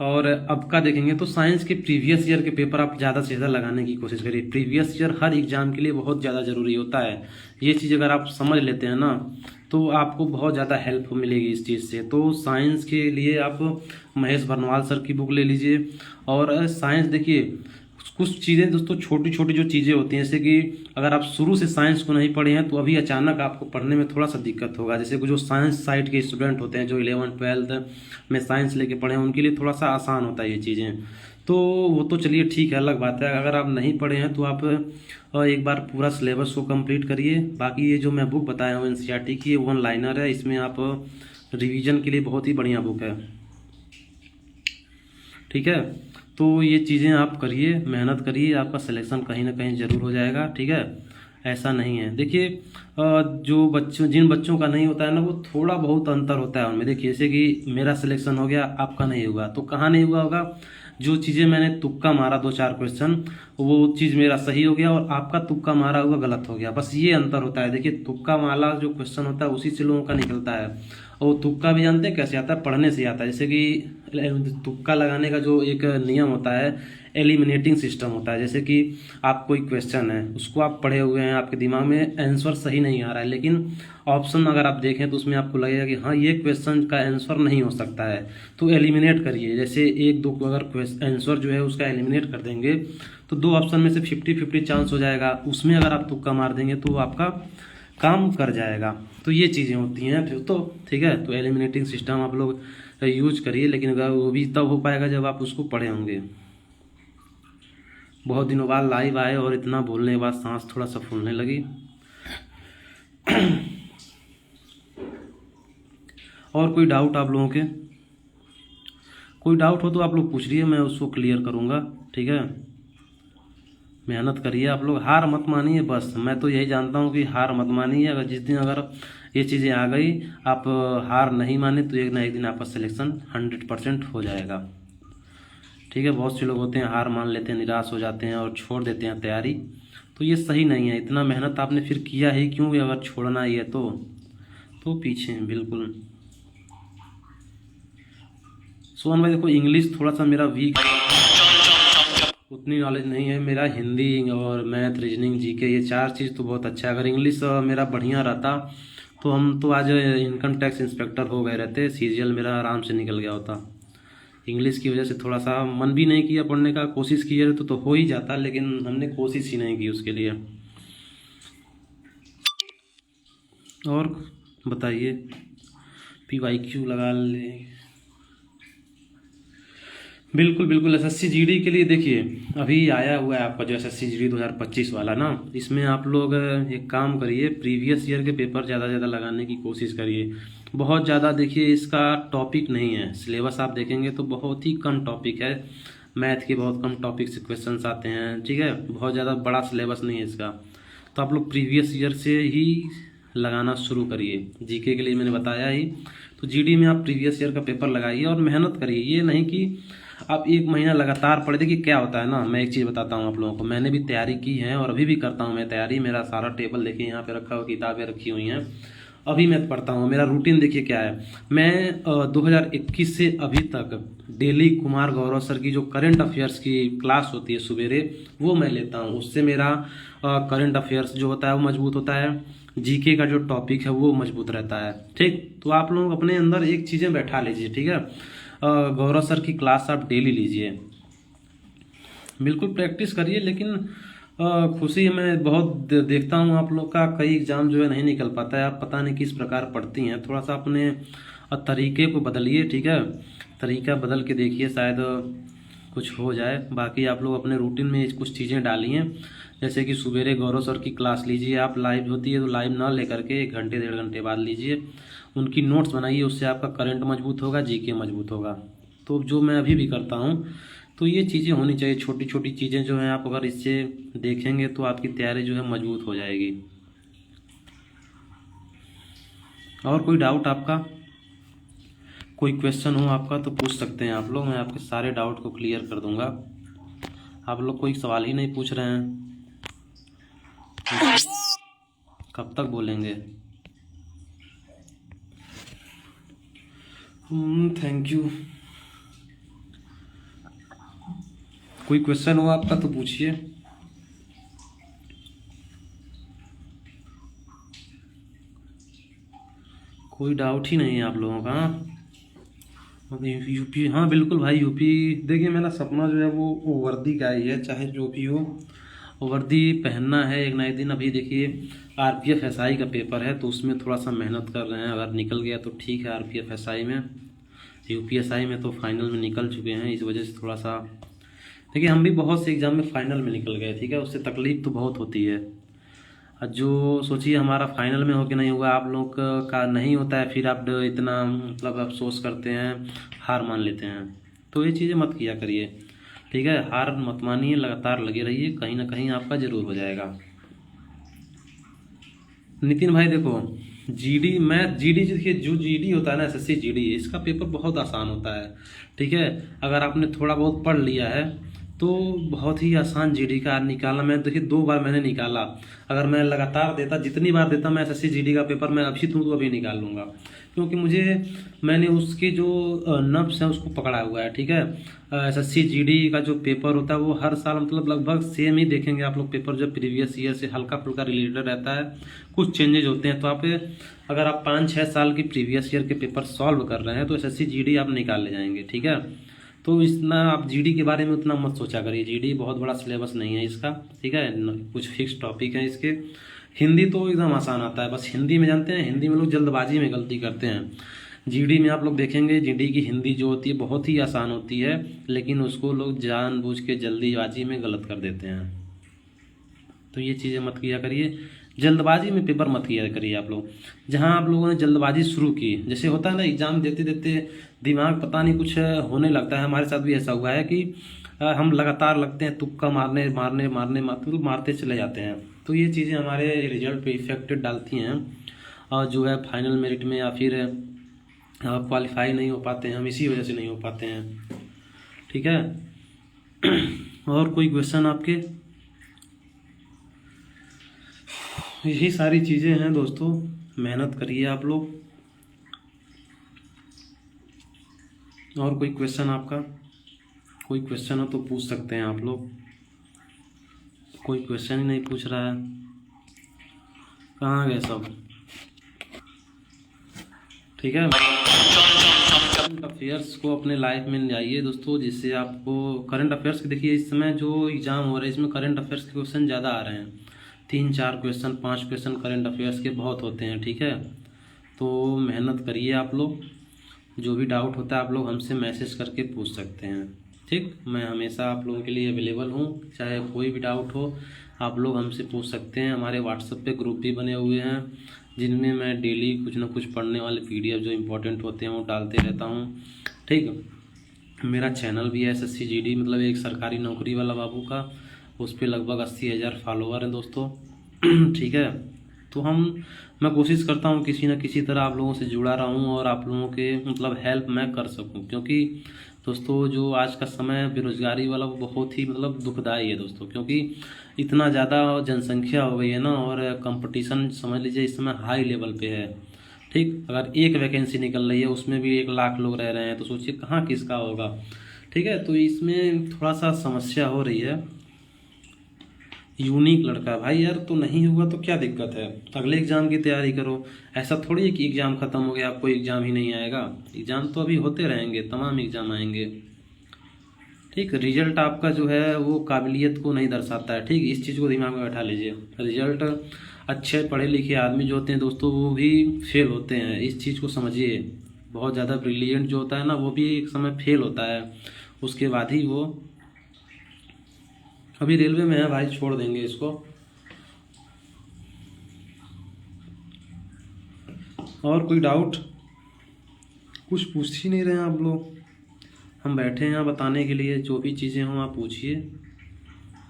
और अब का देखेंगे तो साइंस के प्रीवियस ईयर के पेपर आप ज़्यादा से ज़्यादा लगाने की कोशिश करिए। प्रीवियस ईयर हर एग्जाम के लिए बहुत ज़्यादा ज़रूरी होता है। ये चीज़ अगर आप समझ लेते हैं ना तो आपको बहुत ज़्यादा हेल्प मिलेगी इस चीज़ से। तो साइंस के लिए आप महेश बर्नवाल सर की बुक ले लीजिए। और साइंस देखिए, कुछ चीज़ें दोस्तों छोटी छोटी जो चीज़ें होती हैं, जैसे कि अगर आप शुरू से साइंस को नहीं पढ़े हैं तो अभी अचानक आपको पढ़ने में थोड़ा सा दिक्कत होगा। जैसे कि जो साइंस साइड के स्टूडेंट होते हैं, जो 11th-12th में साइंस लेके पढ़े हैं, उनके लिए थोड़ा सा आसान होता है ये चीज़ें। तो वो तो चलिए ठीक है, अलग बात है। अगर आप नहीं पढ़े हैं तो आप एक बार पूरा सिलेबस को कंप्लीट करिए। बाकी ये जो मैं बुक बताया हूँ एनसीईआरटी की, 1 लाइनर है, इसमें आप रिवीजन के लिए बहुत ही बढ़िया बुक है, ठीक है। तो ये चीज़ें आप करिए, मेहनत करिए, आपका सिलेक्शन कहीं ना कहीं ज़रूर हो जाएगा, ठीक है। ऐसा नहीं है, देखिए जिन बच्चों का नहीं होता है ना, वो थोड़ा बहुत अंतर होता है उनमें। देखिए जैसे कि मेरा सिलेक्शन हो गया, आपका नहीं हुआ, तो कहाँ नहीं हुआ होगा? जो चीज़ें मैंने तुक्का मारा 2-4 क्वेश्चन, वो चीज़ मेरा सही हो गया, और आपका तुक्का मारा हुआ गलत हो गया। बस ये अंतर होता है। देखिए तुक्का मारा जो क्वेश्चन होता है उसी से लोगों का निकलता है। और तुक्का भी जानते हैं कैसे आता है? पढ़ने से आता है। जैसे कि तुक्का लगाने का जो एक नियम होता है, एलिमिनेटिंग सिस्टम होता है। जैसे कि आप कोई क्वेश्चन है, उसको आप पढ़े हुए हैं, आपके दिमाग में आंसर सही नहीं आ रहा है, लेकिन ऑप्शन अगर आप देखें तो उसमें आपको लगेगा कि हाँ ये क्वेश्चन का आंसर नहीं हो सकता है, तो एलिमिनेट करिए। जैसे 1-2 अगर आंसर जो है उसका एलिमिनेट कर देंगे तो 2 ऑप्शन में से 50-50 चांस हो जाएगा। उसमें अगर आप तुक्का मार देंगे तो आपका काम कर जाएगा। तो ये चीज़ें होती हैं फिर तो, ठीक है। तो एलिमिनेटिंग सिस्टम आप लोग यूज करिए, लेकिन अगर वो भी तब हो पाएगा जब आप उसको पढ़े होंगे। बहुत दिनों बाद लाइव आए और इतना बोलने के बाद सांस थोड़ा सा फूलने लगी। और कोई डाउट आप लोगों के? कोई डाउट हो तो आप लोग पूछ रही है, मैं उसको क्लियर करूँगा, ठीक है। मेहनत करिए आप लोग, हार मत मानिए। बस मैं तो यही जानता हूँ कि हार मत मानिए। अगर जिस दिन अगर ये चीज़ें आ गई, आप हार नहीं माने, तो एक ना एक दिन आपका सिलेक्शन 100% हो जाएगा, ठीक है। बहुत से लोग होते हैं हार मान लेते हैं, निराश हो जाते हैं और छोड़ देते हैं तैयारी। तो ये सही नहीं है। इतना मेहनत आपने फिर किया ही क्यों, अगर छोड़ना ही है तो पीछे बिल्कुल। सोहन भाई देखो, इंग्लिश थोड़ा सा मेरा वीक, उतनी नॉलेज नहीं है। मेरा हिंदी और मैथ, रीजनिंग, जीके, ये 4 चीज़ तो बहुत अच्छा है। अगर इंग्लिश मेरा बढ़िया रहता तो हम तो आज इनकम टैक्स इंस्पेक्टर हो गए रहते, सीरियल मेरा आराम से निकल गया होता। इंग्लिश की वजह से थोड़ा सा मन भी नहीं किया पढ़ने का, कोशिश की है तो हो ही जाता, लेकिन हमने कोशिश ही नहीं की उसके लिए। और बताइए, PYQ लगा ले। बिल्कुल बिल्कुल, एसएससी जीडी के लिए देखिए अभी आया हुआ है आपका जो एसएससी जीडी 2025 वाला ना, इसमें आप लोग एक काम करिए, प्रीवियस ईयर के पेपर ज़्यादा से ज़्यादा लगाने की कोशिश करिए। बहुत ज़्यादा देखिए इसका टॉपिक नहीं है, सिलेबस आप देखेंगे तो बहुत ही कम टॉपिक है। मैथ के बहुत कम टॉपिक से क्वेश्चंस आते हैं, ठीक है। बहुत ज़्यादा बड़ा सिलेबस नहीं है इसका। तो आप लोग प्रीवियस ईयर से ही लगाना शुरू करिए। जीके के लिए मैंने बताया ही, तो जीडी में आप प्रीवियस ईयर का पेपर लगाइए और मेहनत करिए। ये नहीं कि आप 1 महीना लगातार पढ़े। देखिए क्या होता है ना, मैं एक चीज़ बताता हूँ आप लोगों को, मैंने भी तैयारी की है और अभी भी करता हूँ मैं तैयारी। मेरा सारा टेबल देखिए यहाँ पे रखा हुआ, किताबें रखी हुई हैं, अभी मैं पढ़ता हूँ। मेरा रूटीन देखिए क्या है, मैं 2021 से अभी तक डेली कुमार गौरव सर की जो करंट अफेयर्स की क्लास होती है सवेरे, वो मैं लेता हूँ। उससे मेरा करंट अफेयर्स जो होता है वो मजबूत होता है, जीके का जो टॉपिक है वो मजबूत रहता है, ठीक। तो आप लोग अपने अंदर एक चीज़ें बैठा लीजिए, ठीक है। गौरव सर की क्लास आप डेली लीजिए, बिल्कुल प्रैक्टिस करिए। लेकिन खुशी मैं बहुत देखता हूँ आप लोग का कई एग्जाम जो है नहीं निकल पाता है। आप पता नहीं किस प्रकार पढ़ती हैं, थोड़ा सा अपने तरीके को बदलिए, ठीक है। तरीका बदल के देखिए, शायद कुछ हो जाए। बाकी आप लोग अपने रूटीन में कुछ चीज़ें डालिए, जैसे कि सवेरे गौरव सर की क्लास लीजिए आप, लाइव होती है तो लाइव ना लेकर के 1 घंटे 1.5 घंटे बाद लीजिए। उनकी नोट्स बनाइए, उससे आपका करंट मजबूत होगा, जीके मजबूत होगा। तो जो मैं अभी भी करता हूँ, तो ये चीज़ें होनी चाहिए, छोटी छोटी चीज़ें जो हैं आप अगर इससे देखेंगे तो आपकी तैयारी जो है मजबूत हो जाएगी। और कोई डाउट आपका, कोई क्वेश्चन हो आपका तो पूछ सकते हैं आप लोग, मैं आपके सारे डाउट को क्लियर कर दूंगा। आप लोग कोई सवाल ही नहीं पूछ रहे हैं, कब तक बोलेंगे? Thank you. कोई क्वेश्चन हो आपका तो पूछिए। कोई डाउट ही नहीं है आप लोगों का? यूपी, हाँ बिल्कुल भाई यूपी। देखिए मेरा सपना जो है वो वर्दी का ही है, चाहे जो भी हो वर्दी पहनना है एक ना एक दिन। अभी देखिए आरपीएफ एसआई का पेपर है तो उसमें थोड़ा सा मेहनत कर रहे हैं, अगर निकल गया तो ठीक है। आरपीएफ एसआई में, यूपीएसआई में तो फाइनल में निकल चुके हैं, इस वजह से थोड़ा सा देखिए हम भी बहुत से एग्ज़ाम में फाइनल में निकल गए, ठीक है, उससे तकलीफ तो बहुत होती है। और जो सोचिए हमारा फाइनल में हो कि नहीं हुआ, आप लोग का नहीं होता है, फिर आप इतना मतलब अफसोस करते हैं, हार मान लेते हैं। तो ये चीज़ें मत किया करिए, ठीक है, हार मत मानिए, लगातार लगे रहिए, कहीं ना कहीं आपका ज़रूर हो जाएगा। नितिन भाई देखो, जीडी मैथ, जीडी देखिए जो जीडी होता है ना, एसएससी जीडी, इसका पेपर बहुत आसान होता है, ठीक है। अगर आपने थोड़ा बहुत पढ़ लिया है तो बहुत ही आसान जीडी का निकालना। मैं देखिए 2 बार मैंने निकाला, अगर मैं लगातार देता, जितनी बार देता मैं एसएससी जीडी का पेपर, मैं अभी तो अभी निकाल लूँगा, क्योंकि मैंने उसके जो नब्स हैं उसको पकड़ा हुआ है, ठीक है। एसएससी जीडी का जो पेपर होता है वो हर साल मतलब लगभग सेम ही देखेंगे आप लोग पेपर, जो प्रीवियस ईयर से हल्का फुल्का रिलेटेड रहता है, कुछ चेंजेज होते हैं। तो आप अगर आप 5-6 साल की प्रीवियस ईयर के पेपर सॉल्व कर रहे हैं तो एसएससी जीडी आप निकाल ले जाएंगे, ठीक है। तो इतना आप जीडी के बारे में उतना मत सोचा करिए, जीडी बहुत बड़ा सिलेबस नहीं है इसका, ठीक है, कुछ फिक्स टॉपिक है इसके। हिंदी तो एकदम आसान आता है, बस हिंदी में जानते हैं, हिंदी में लोग जल्दबाजी में गलती करते हैं। जीडी में आप लोग देखेंगे जीडी की हिंदी जो होती है बहुत ही आसान होती है, लेकिन उसको लोग जानबूझ के जल्दीबाजी में गलत कर देते हैं। तो ये चीज़ें मत किया करिए, जल्दबाजी में पेपर मत किया करिए आप लोग। जहाँ आप लोगों ने जल्दबाजी शुरू की, जैसे होता है ना एग्ज़ाम देते देते दिमाग पता नहीं कुछ होने लगता है, हमारे साथ भी ऐसा हुआ है कि हम लगातार लगते हैं तुक्का मारने मारने मारने मतलब मारते चले जाते हैं। तो ये चीज़ें हमारे रिजल्ट पे इफेक्ट डालती हैं, और जो है फाइनल मेरिट में या फिर क्वालिफाई नहीं हो पाते हैं, हम इसी वजह से नहीं हो पाते हैं, ठीक है। और कोई क्वेश्चन आपके? यही सारी चीज़ें हैं दोस्तों, मेहनत करिए आप लोग। और कोई क्वेश्चन आपका, कोई क्वेश्चन हो तो पूछ सकते हैं आप लोग। कोई क्वेश्चन ही नहीं पूछ रहा है, कहाँ गए सब? ठीक है, करंट अफेयर्स को अपने लाइफ में लाइए दोस्तों, जिससे आपको करंट अफेयर्स के, देखिए इस समय जो एग्ज़ाम हो रहा है इसमें करंट अफेयर्स के क्वेश्चन ज़्यादा आ रहे हैं, 3-4 क्वेश्चन 5 क्वेश्चन करंट अफेयर्स के बहुत होते हैं, ठीक है। तो मेहनत करिए आप लोग, जो भी डाउट होता है आप लोग हमसे मैसेज करके पूछ सकते हैं, ठीक। मैं हमेशा आप लोगों के लिए अवेलेबल हूँ, चाहे कोई भी डाउट हो आप लोग हमसे पूछ सकते हैं। हमारे व्हाट्सएप पे ग्रुप भी बने हुए हैं, जिनमें मैं डेली कुछ ना कुछ पढ़ने वाले पीडीएफ जो इम्पोर्टेंट होते हैं वो डालते रहता हूँ, ठीक। मेरा चैनल भी है एसएससी जीडी, मतलब एक सरकारी नौकरी वाला बाबू का, उस पर लगभग 80,000 फॉलोअर हैं दोस्तों, ठीक है। तो मैं कोशिश करता हूँ किसी न किसी तरह आप लोगों से जुड़ा रहूँ और आप लोगों के मतलब हेल्प मैं कर सकूँ, क्योंकि दोस्तों जो आज का समय बेरोजगारी वाला वो बहुत ही मतलब दुखदाई है दोस्तों, क्योंकि इतना ज़्यादा जनसंख्या हो गई है ना, और कंपटीशन समझ लीजिए इस समय हाई लेवल पे है, ठीक। अगर एक वैकेंसी निकल रही है उसमें भी 1 लाख लोग रह रहे हैं, तो सोचिए कहाँ किसका होगा, ठीक है। तो इसमें थोड़ा सा समस्या हो रही है। यूनिक लड़का भाई यार, तो नहीं हुआ तो क्या दिक्कत है, अगले एग्जाम की तैयारी करो। ऐसा थोड़ी है कि एग्जाम खत्म हो गया आपको एग्जाम ही नहीं आएगा, एग्जाम तो अभी होते रहेंगे, तमाम एग्जाम आएंगे, ठीक। रिजल्ट आपका जो है वो काबिलियत को नहीं दर्शाता है, ठीक, इस चीज़ को दिमाग में बैठा लीजिए। रिजल्ट अच्छे पढ़े लिखे आदमी जो होते हैं दोस्तों वो भी फेल होते हैं, इस चीज़ को समझिए। बहुत ज़्यादा ब्रिलियंट जो होता है ना वो भी एक समय फेल होता है, उसके बाद ही वो, अभी रेलवे में है भाई, छोड़ देंगे इसको। और कोई डाउट? कुछ पूछ ही नहीं रहे हैं आप लोग, हम बैठे हैं यहाँ बताने के लिए, जो भी चीज़ें हों आप पूछिए,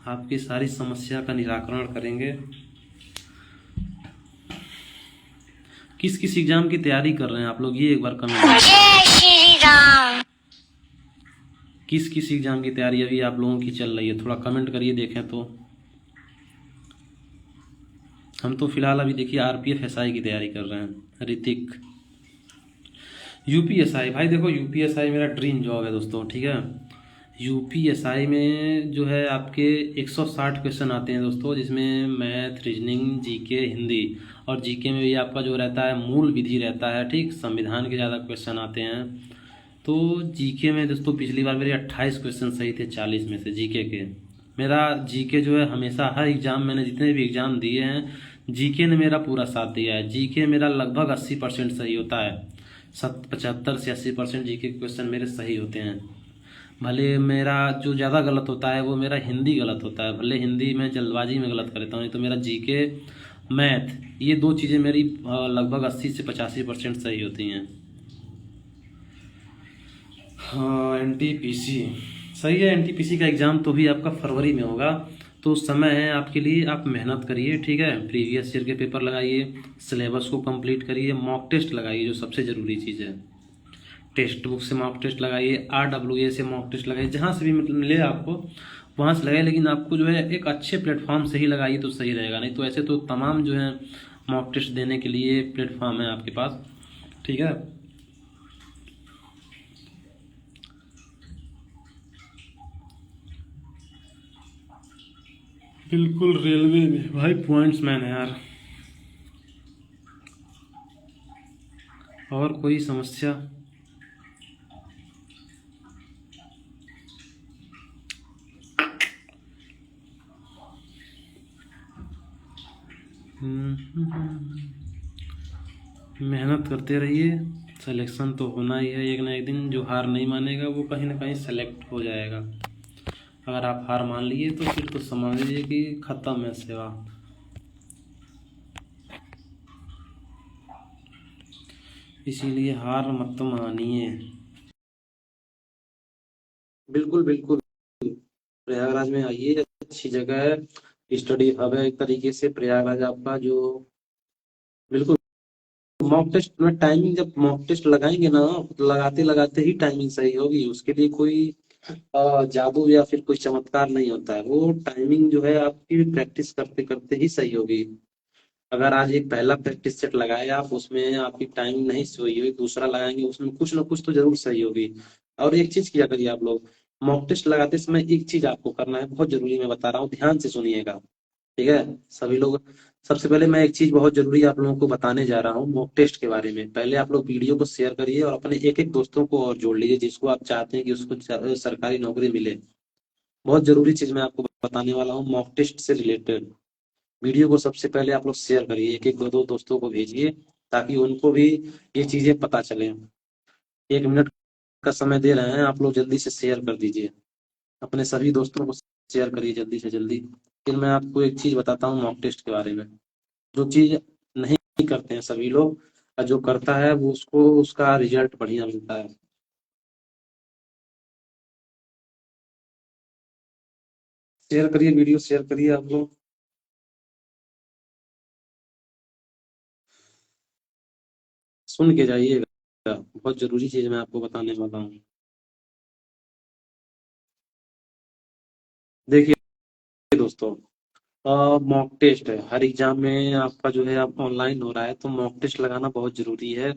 आपकी सारी समस्या का निराकरण करेंगे। किस किस एग्जाम की तैयारी कर रहे हैं आप लोग, ये एक बार कमेंट। जय श्री राम। किस किस एग्जाम की तैयारी अभी आप लोगों की चल रही है, थोड़ा कमेंट करिए देखें तो। हम तो फिलहाल अभी देखिए आरपीएफ एसआई की तैयारी कर रहे हैं। ऋतिक यूपीएसआई, भाई देखो यूपीएसआई मेरा ड्रीम जॉब है दोस्तों, ठीक है। यूपीएसआई में जो है आपके 160 क्वेश्चन आते हैं दोस्तों, जिसमें मैथ, रीजनिंग, जीके, हिंदी, और जीके में भी आपका जो रहता है मूल विधि रहता है, ठीक। संविधान के ज़्यादा क्वेश्चन आते हैं। तो जीके में दोस्तों पिछली बार मेरे 28 क्वेश्चन सही थे 40 में से जीके के। मेरा जीके जो है हमेशा हर एग्ज़ाम, मैंने जितने भी एग्ज़ाम दिए हैं जीके ने मेरा पूरा साथ दिया है। जीके मेरा लगभग 80% सही होता है, 75 से 80% जीके के क्वेश्चन मेरे सही होते हैं। भले मेरा जो ज़्यादा गलत होता है वो मेरा हिंदी गलत होता है, भले हिंदी में जल्दबाजी में गलत कर देता हूँ, नहीं तो मेरा जीके, मैथ, ये दो चीज़ें मेरी लगभग 80 से 85% सही होती हैं। हाँ, एनटीपीसी सही है। एनटीपीसी का एग्ज़ाम तो भी आपका फरवरी में होगा, तो समय है आपके लिए, आप मेहनत करिए, ठीक है। प्रीवियस ईयर के पेपर लगाइए, सिलेबस को कंप्लीट करिए, मॉक टेस्ट लगाइए, जो सबसे ज़रूरी चीज़ है। टेक्स्ट बुक से मॉक टेस्ट लगाइए, RWA से मॉक टेस्ट लगाइए, जहाँ से भी मिले आपको वहाँ से लगाइए, लेकिन आपको जो है एक अच्छे प्लेटफॉर्म से ही लगाइए तो सही रहेगा। नहीं तो ऐसे तो तमाम जो है मॉक टेस्ट देने के लिए प्लेटफॉर्म है आपके पास, ठीक है। बिल्कुल, रेलवे में भाई पॉइंट्स मैन है यार। और कोई समस्या? मेहनत करते रहिए, सिलेक्शन तो होना ही है एक ना एक दिन। जो हार नहीं मानेगा वो कहीं ना कहीं सेलेक्ट हो जाएगा। अगर आप हार मान लिए तो फिर तो समझ लीजिए कि ख़त्म है सेवा। इसीलिए हार मत मानिए। बिल्कुल बिल्कुल, प्रयागराज में आइए, अच्छी जगह है, स्टडी हब है एक तरीके से प्रयागराज आपका। जो बिल्कुल मॉक टेस्ट में टाइमिंग, जब मॉक टेस्ट लगाएंगे ना, लगाते लगाते ही टाइमिंग सही होगी। उसके लिए कोई जादू या फिर कोई चमत्कार नहीं होता है, वो टाइमिंग जो है आपकी प्रैक्टिस करते करते ही सही होगी। अगर आज एक पहला प्रैक्टिस सेट लगाए आप, उसमें आपकी टाइमिंग नहीं सही हुई, दूसरा लगाएंगे उसमें कुछ ना कुछ तो जरूर सही होगी। और एक चीज किया करिए आप लोग, मॉक टेस्ट लगाते समय एक चीज आपको करना है, बहुत जरूरी, मैं बता रहा हूँ, ध्यान से सुनिएगा, ठीक है सभी लोग। सबसे पहले मैं एक चीज बहुत जरूरी आप लोगों को बताने जा रहा हूँ मॉक टेस्ट के बारे में। पहले आप लोग वीडियो को शेयर करिए और अपने एक एक दोस्तों को और जोड़ लीजिए, जिसको आप चाहते हैं कि उसको सरकारी नौकरी मिले। बहुत जरूरी चीज मैं आपको बताने वाला हूँ मॉक टेस्ट से रिलेटेड। वीडियो को सबसे पहले आप लोग शेयर करिए, एक एक दो दो दोस्तों को भेजिए, ताकि उनको भी ये चीजें पता चले। 1 मिनट का समय दे रहे हैं, आप लोग जल्दी से शेयर कर दीजिए, अपने सभी दोस्तों को शेयर करिए जल्दी से जल्दी। फिर मैं आपको एक चीज बताता हूँ मॉक टेस्ट के बारे में, जो चीज नहीं करते हैं सभी लोग, और जो करता है वो उसको उसका रिजल्ट बढ़िया मिलता है। शेयर करिए, वीडियो शेयर करिए आप लोग। सुन के जाइएगा, बहुत जरूरी चीज मैं आपको बताने वाला हूँ। देखिए दोस्तों, मॉक टेस्ट है हर एग्जाम में आपका, जो है आप ऑनलाइन हो रहा है तो मॉक टेस्ट लगाना बहुत जरूरी है।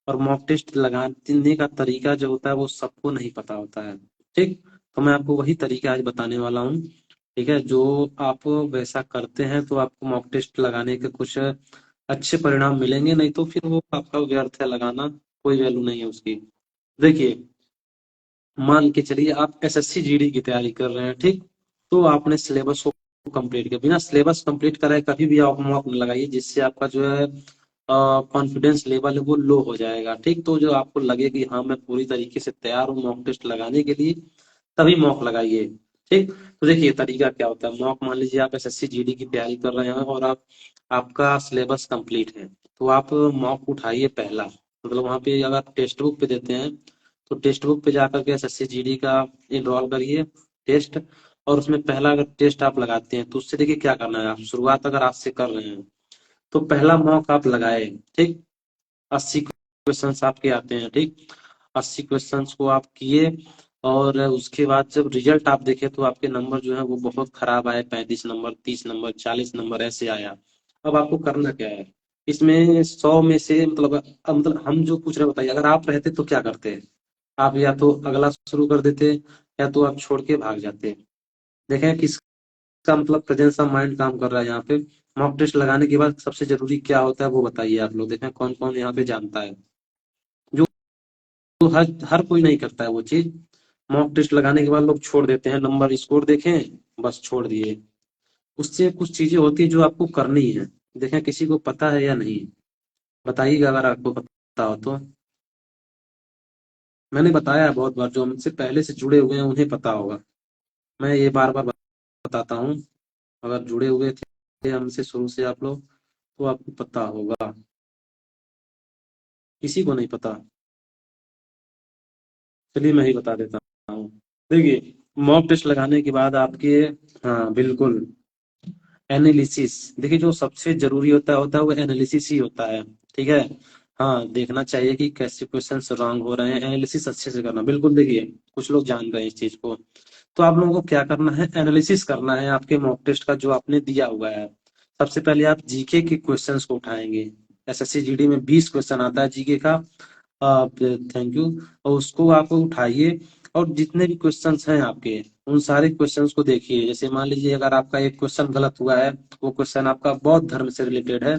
और मॉक टेस्ट लगाने का तरीका जो होता है वो सबको नहीं पता होता है, ठीक। तो मैं आपको वही तरीका आज बताने वाला हूँ, ठीक है। जो आप वैसा करते हैं तो आपको मॉक टेस्ट लगाने के कुछ अच्छे परिणाम मिलेंगे, नहीं तो फिर वो आपका व्यर्थ है लगाना, कोई वैल्यू नहीं है उसकी। देखिए, मान के चलिए आप एसएससी जीडी की तैयारी कर रहे हैं, ठीक। तो आपने सिलेबस को कंप्लीट किया, बिना सिलेबस कंप्लीट कराए कभी भी आप मॉक न लगाइए, जिससे आपका जो है कॉन्फिडेंस लेवल है वो लो हो जाएगा, ठीक। तो जो आपको लगे कि हाँ मैं पूरी तरीके से तैयार हूँ मॉक टेस्ट लगाने के लिए, तभी मॉक लगाइए, ठीक। तो देखिए तरीका क्या होता है मॉक, मान लीजिए आप एसएससी जीडी की तैयारी कर रहे हैं और आप, आपका सिलेबस कंप्लीट है, तो आप मॉक उठाइए पहला, मतलब वहाँ पे अगर टेक्स्ट बुक पे देते हैं तो टेक्स्ट बुक पे जाकर के एसएससी जीडी का इनरोल करिए टेस्ट, और उसमें पहला अगर टेस्ट आप लगाते हैं तो उससे देखिए क्या करना है। आप शुरुआत अगर आज से कर रहे हैं तो पहला मॉक आप लगाए, ठीक। 80 क्वेश्चंस आपके आते हैं, ठीक। 80 क्वेश्चंस को आप किए, और उसके बाद जब रिजल्ट आप देखे तो आपके नंबर जो है वो बहुत खराब आए, 35 नंबर, 30 नंबर, 40 नंबर ऐसे आया। अब आपको करना क्या है इसमें, 100 में से मतलब हम जो पूछ रहे हैं बताइए, अगर आप रहते तो क्या करते? आप या तो अगला शुरू कर देते, या तो आप छोड़ के भाग जाते। देखें किसका मतलब प्रेजेंस ऑफ माइंड काम कर रहा है यहाँ पे। मॉक टेस्ट लगाने के बाद सबसे जरूरी क्या होता है वो बताइए आप लोग, देखें कौन कौन यहाँ पे जानता है। जो तो हर कोई नहीं करता है वो चीज। मॉक टेस्ट लगाने के बाद लोग छोड़ देते हैं, नंबर स्कोर देखें बस छोड़ दिए। उससे कुछ चीजें होती है जो आपको करनी है। देखें किसी को पता है या नहीं, बताइएगा अगर आपको पता हो तो। मैंने बताया है बहुत बार, जो हमसे पहले से जुड़े हुए हैं उन्हें पता होगा। मैं ये बार बार बताता हूँ, अगर जुड़े हुए थे हमसे शुरू से आप लोग तो आपको पता होगा। किसी को नहीं पता? चलिए मैं ही बता देता हूँ। देखिए मॉक टेस्ट लगाने के बाद आपके, हाँ बिल्कुल, एनालिसिस, देखिए जो सबसे जरूरी होता है वो एनालिसिस ही होता है, ठीक है। हाँ देखना चाहिए कि कैसे क्वेश्चंस रॉन्ग हो रहे हैं, एनालिसिस अच्छे से करना, बिल्कुल। देखिए कुछ लोग जान रहे हैं इस चीज को, तो आप लोगों को क्या करना है, एनालिसिस करना है आपके मॉक टेस्ट का जो आपने दिया हुआ है। सबसे पहले आप जीके के क्वेश्चंस को उठाएंगे। एसएससी जीडी में 20 क्वेश्चन आता है जीके का, आप, थैंक यू। और उसको आप उठाइए, और जितने भी क्वेश्चंस हैं आपके उन सारे क्वेश्चंस को देखिए। जैसे मान लीजिए अगर आपका एक क्वेश्चन गलत हुआ है, वो क्वेश्चन आपका बौद्ध धर्म से रिलेटेड है,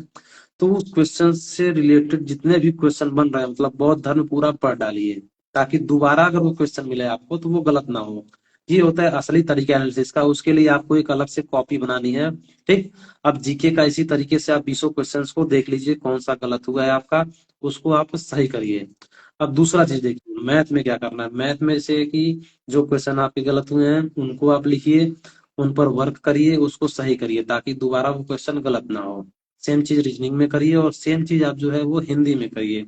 तो उस क्वेश्चन से रिलेटेड जितने भी क्वेश्चन बन रहे हैं मतलब बौद्ध धर्म पूरा पढ़ डालिए, ताकि दोबारा अगर वो क्वेश्चन मिले आपको तो वो गलत ना हो। ये होता है असली तरीका एनालिसिस का। उसके लिए आपको एक अलग से कॉपी बनानी है, ठीक। अब जीके का इसी तरीके से आप 20 क्वेश्चंस को देख लीजिए कौन सा गलत हुआ है आपका, उसको आप सही करिए। अब दूसरा चीज देखिए मैथ में क्या करना है। मैथ में से कि जो क्वेश्चन आपके गलत हुए हैं उनको आप लिखिए, उन पर वर्क करिए, उसको सही करिए ताकि दोबारा वो क्वेश्चन गलत ना हो। सेम चीज रीजनिंग में करिए, और सेम चीज आप जो है वो हिंदी में करिए।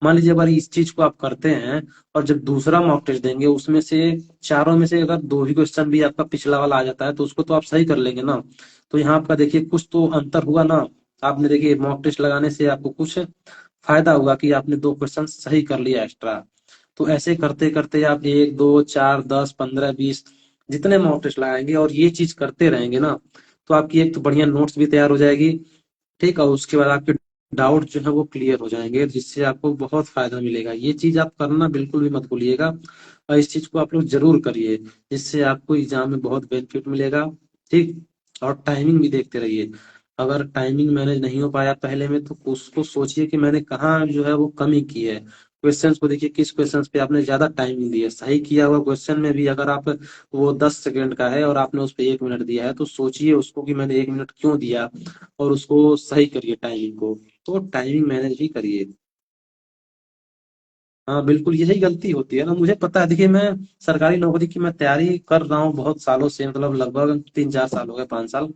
मान लीजिए अगर इस चीज को आप करते हैं, और जब दूसरा मॉक टेस्ट देंगे उसमें से चारों में से अगर दो ही क्वेश्चन भी आपका पिछला वाला आ जाता है तो उसको तो आप सही कर लेंगे ना। तो यहाँ आपका देखिए कुछ तो अंतर हुआ ना। आपने देखिए मॉक टेस्ट लगाने से आपको कुछ फायदा हुआ कि आपने दो क्वेश्चन सही कर लिया एक्स्ट्रा। तो ऐसे करते करते आप 1 2 4 10 15 20 जितने मॉक टेस्ट लगाएंगे और ये चीज करते रहेंगे ना, तो आपकी एक तो बढ़िया नोट्स भी तैयार हो जाएगी, ठीक है। और उसके बाद आपके डाउट जो है वो क्लियर हो जाएंगे, जिससे आपको बहुत फायदा मिलेगा। ये चीज आप करना बिल्कुल भी मत भूलिएगा, और इस चीज को आप लोग जरूर करिए, जिससे आपको एग्जाम में बहुत बेनिफिट मिलेगा, ठीक। और टाइमिंग भी देखते रहिए। अगर टाइमिंग मैनेज नहीं हो पाया पहले में तो उसको सोचिए कि मैंने कहाँ जो है वो कमी की है। क्वेश्चंस को देखिए किस क्वेश्चंस पे आपने ज्यादा टाइमिंग दी है। सही किया हुआ क्वेश्चन में भी अगर आप, वो 10 सेकंड का है और आपने उस पर 1 मिनट दिया है, तो सोचिए उसको कि मैंने 1 मिनट क्यों दिया, और उसको सही करिए टाइमिंग को। तो टाइमिंग मैनेज भी करिए। हाँ बिल्कुल यही गलती होती है ना, मुझे पता है। देखिए मैं सरकारी नौकरी की मैं तैयारी कर रहा हूँ बहुत सालों से, मतलब लगभग 3 4 साल हो गए, 5 साल।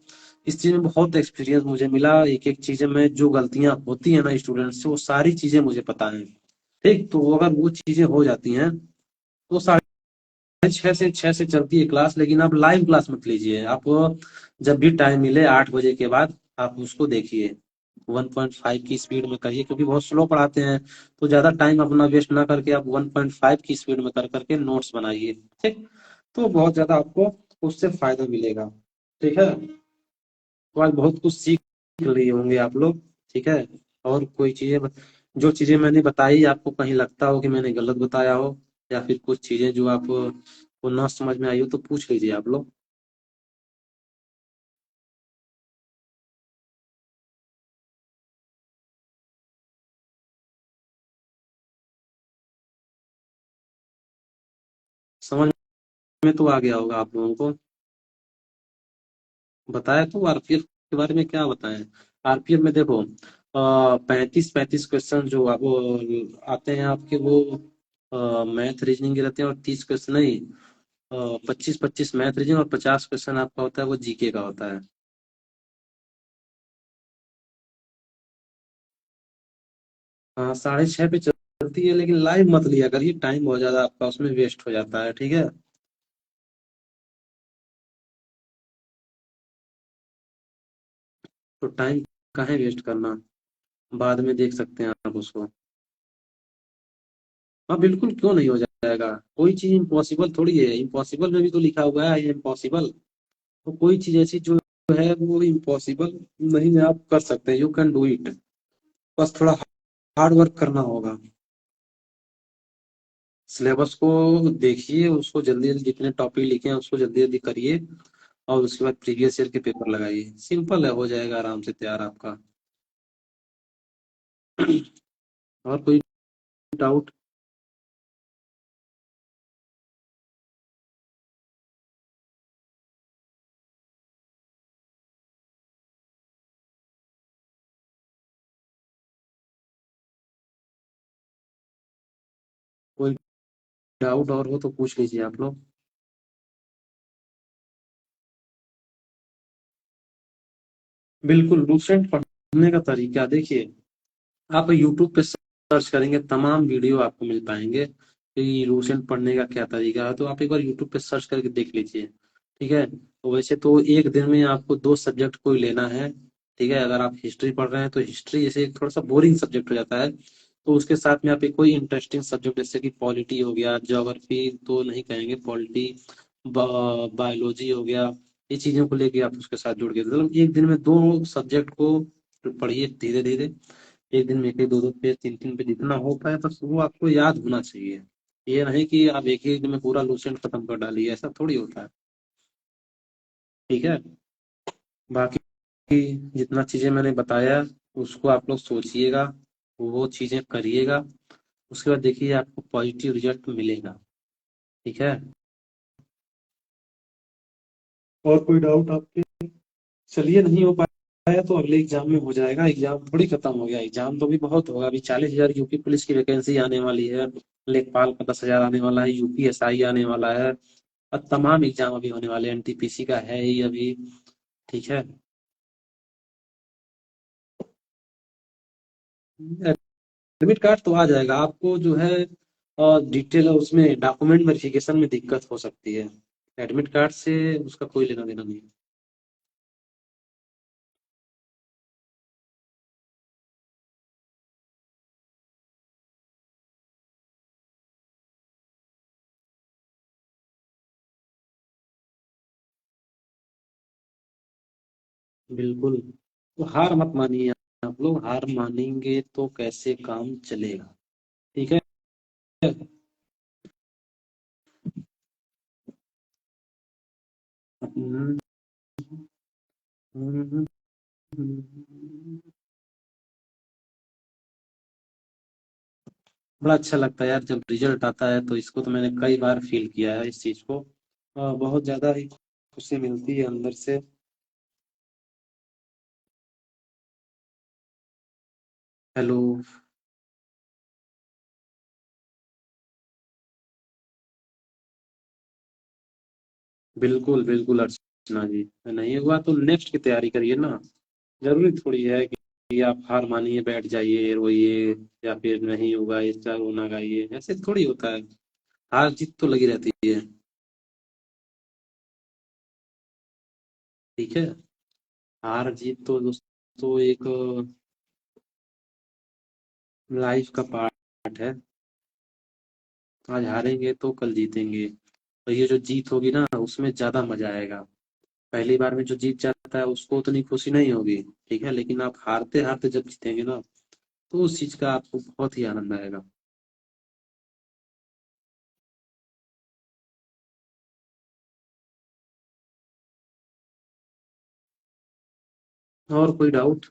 इस चीज में बहुत एक्सपीरियंस मुझे मिला। एक एक चीजें में जो गलतियां होती है ना स्टूडेंट से, वो सारी चीजें मुझे पता है, ठीक। तो अगर वो चीजें हो जाती हैं तो 6 से 6 से चलती है क्लास, लेकिन आप लाइव क्लास मत लीजिए। आप जब भी टाइम मिले 8 बजे के बाद आप उसको देखिए। 1.5 की स्पीड में करिए, क्योंकि बहुत स्लो पढ़ाते हैं। तो ज्यादा टाइम अपना वेस्ट ना करके आप 1.5 की स्पीड में कर करके नोट्स बनाइए, ठीक। तो बहुत ज्यादा आपको उससे फायदा मिलेगा, ठीक है। तो आज बहुत कुछ सीख लिए होंगे आप लोग, ठीक है। और कोई चीजें जो चीजें मैंने बताई आपको कहीं लगता हो कि मैंने गलत बताया हो, या फिर कुछ चीजें जो आप को ना समझ में आई हो तो पूछ लीजिए आप लोग। समझ में तो आ गया होगा आप लोगों को। बताया तो आरपीएफ के बारे में क्या बताएं। आरपीएफ में देखो 35 35 क्वेश्चन जो वो आते हैं आपके, वो मैथ रीजनिंग के रहते हैं, और 30 क्वेश्चन नहीं, 25 25 मैथ रीजनिंग, और 50 क्वेश्चन आपका होता है वो जीके का होता है। 6:30 पे चल चलती है, लेकिन लाइव मत लिया करिए, टाइम बहुत ज्यादा आपका उसमें वेस्ट हो जाता है, ठीक है। तो टाइम काहे वेस्ट करना, बाद में देख सकते हैं आप उसको। हाँ बिल्कुल, क्यों नहीं हो जाएगा। कोई चीज इम्पॉसिबल थोड़ी है, इम्पॉसिबल में भी तो लिखा हुआ है आई एम पॉसिबल। तो कोई चीज ऐसी जो है वो इम्पॉसिबल नहीं है, आप कर सकते हैं, यू कैन डू इट। बस थोड़ा हार्ड वर्क करना होगा। सिलेबस को देखिए, उसको जल्दी जल्दी जितने टॉपिक लिखे हैं उसको जल्दी जल्दी करिए, और उसके बाद प्रीवियस ईयर के पेपर लगाइए, सिंपल है, हो जाएगा आराम से तैयार आपका। और कोई डाउट? कोई डाउट और हो तो पूछ लीजिए आप लोग। बिल्कुल, लूसेंट पढ़ने का तरीका देखिए, आप यूट्यूब पे सर्च करेंगे, तमाम वीडियो आपको मिल पाएंगे कि लूसेंट पढ़ने का क्या तरीका है, तो आप एक बार यूट्यूब पे सर्च करके देख लीजिए, ठीक है। तो वैसे तो एक दिन में आपको दो सब्जेक्ट कोई लेना है, ठीक है। अगर आप हिस्ट्री पढ़ रहे हैं तो हिस्ट्री जैसे एक थोड़ा सा बोरिंग सब्जेक्ट हो जाता है, तो उसके साथ में आप एक कोई इंटरेस्टिंग सब्जेक्ट जैसे कि पॉलिटी हो गया, ज्योग्राफी तो नहीं कहेंगे, पॉलिटी, बायोलॉजी हो गया, ये चीजों को लेके आप उसके साथ जुड़ गए, मतलब एक दिन में दो सब्जेक्ट को पढ़िए धीरे धीरे। एक दिन में एक एक दो दो पेज, तीन तीन पेज, जितना हो पाए बस वो आपको याद होना चाहिए। ये नहीं कि आप एक ही दिन में पूरा लूसेंट खत्म कर डालिए, ऐसा थोड़ी होता है, ठीक है। बाकी जितना चीजें मैंने बताया उसको आप लोग सोचिएगा, वो चीजें करिएगा, उसके बाद देखिए आपको पॉजिटिव रिजल्ट मिलेगा, ठीक है। और कोई डाउट आपके? चलिए, नहीं हो पाया तो अगले एग्जाम में हो जाएगा, एग्जाम थोड़ी खत्म हो गया, एग्जाम तो भी बहुत होगा, अभी 40,000 यूपी पुलिस की वैकेंसी आने वाली है, लेखपाल का 10,000 आने वाला है, यूपीएसआई आने वाला है, और तमाम एग्जाम अभी होने वाले हैं, एनटीपीसी का है ही अभी, ठीक है। एडमिट कार्ड तो आ जाएगा आपको, जो है और डिटेल उसमें डॉक्यूमेंट वेरिफिकेशन में दिक्कत हो सकती है, एडमिट कार्ड से उसका कोई लेना देना नहीं। बिल्कुल, तो हार मत मानिए, आप लोग हार मानेंगे तो कैसे काम चलेगा, ठीक है। हम्म, हम्म, हम्म। बड़ा अच्छा लगता है यार जब रिजल्ट आता है, तो इसको तो मैंने कई बार फील किया है इस चीज को, बहुत ज्यादा ही खुशी मिलती है अंदर से। हेलो। बिल्कुल बिल्कुल अर्चना जी, नहीं हुआ तो नेक्स्ट की तैयारी करिए ना, जरूरी थोड़ी है कि आप हार मानिए बैठ जाइए रोइए, या फिर नहीं होगा इसका रोना गाइए, ऐसे थोड़ी होता है, हार जीत तो लगी रहती है, ठीक है। हार जीत तो दोस्तों एक लाइफ का पार्ट है, आज हारेंगे तो कल जीतेंगे, और ये जो जीत होगी ना उसमें ज्यादा मजा आएगा। पहली बार में जो जीत जाता है उसको उतनी खुशी नहीं होगी, ठीक है, लेकिन आप हारते हारते जब जीतेंगे ना, तो उस चीज का आपको बहुत ही आनंद आएगा। और कोई डाउट?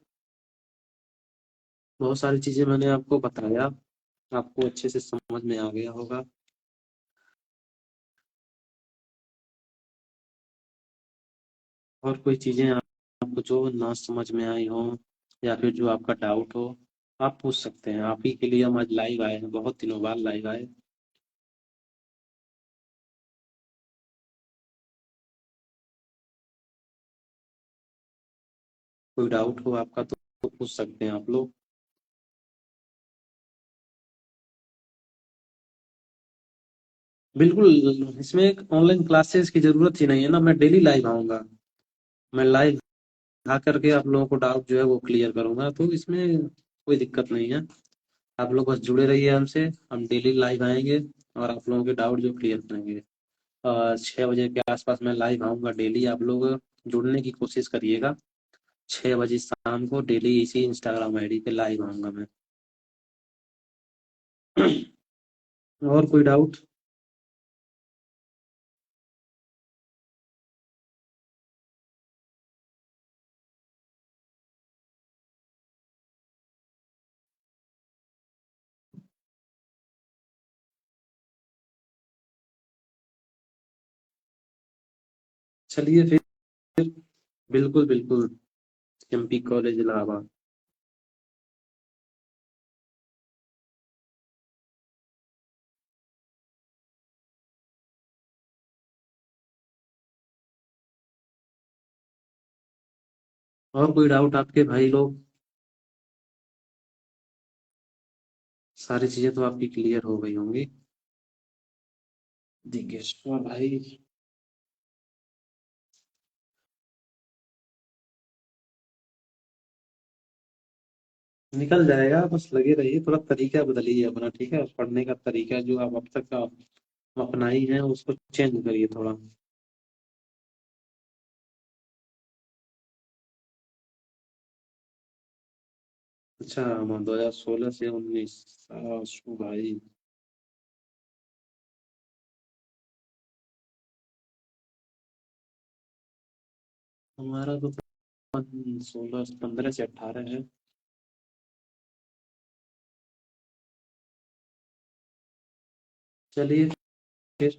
बहुत सारी चीजें मैंने आपको बताया, आपको अच्छे से समझ में आ गया होगा। और कोई चीजें आपको जो ना समझ में आई हो, या फिर जो आपका डाउट हो, आप पूछ सकते हैं, आप ही के लिए हम आज लाइव आए हैं, बहुत दिनों बाद लाइव आए। कोई डाउट हो आपका तो पूछ सकते हैं आप लोग। बिल्कुल। इसमें एक ऑनलाइन क्लासेस की जरूरत ही नहीं है ना, मैं डेली लाइव आऊंगा। मैं लाइव आ करके आप लोगों को डाउट जो है वो क्लियर करूंगा, तो इसमें कोई दिक्कत नहीं है। आप लोग बस जुड़े रहिए हमसे, हम डेली लाइव आएंगे और आप लोगों के डाउट जो क्लियर करेंगे। 6 बजे के आसपास मैं लाइव आऊंगा डेली, आप लोग जुड़ने की कोशिश करिएगा। 6 बजे शाम को डेली इसी इंस्टाग्राम आईडी पे लाइव आऊंगा मैं। और कोई डाउट? चलिए फिर। बिल्कुल बिल्कुल। MP college Allahabad. और कोई डाउट आपके भाई लोग? सारी चीजें तो आपकी क्लियर हो गई होंगी। दिगेश्वर भाई। निकल जाएगा, बस लगे रहिए, थोड़ा तरीका बदलिए अपना, ठीक है? पढ़ने का तरीका जो आप अब तक का अपनाई है उसको चेंज करिए थोड़ा। अच्छा, 2016 से 19। आशु भाई। हमारा तो 15 से 18 है। चलिए फिर,